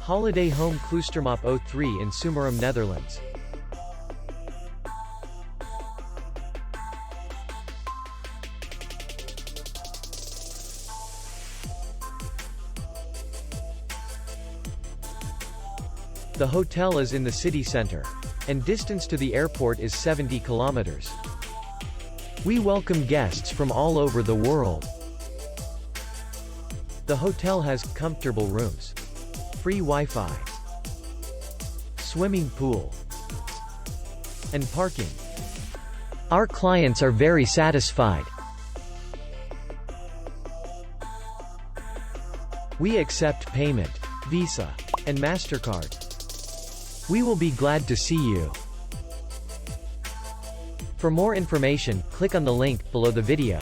Holiday Home Kloostermop 03 in Tzummarum, Netherlands. The hotel is in the city center, and distance to the airport is 70 kilometers. We welcome guests from all over the world. The hotel has comfortable rooms, free Wi-Fi, swimming pool, and parking. Our clients are very satisfied. We accept payment, Visa, and MasterCard. We will be glad to see you. For more information, click on the link below the video.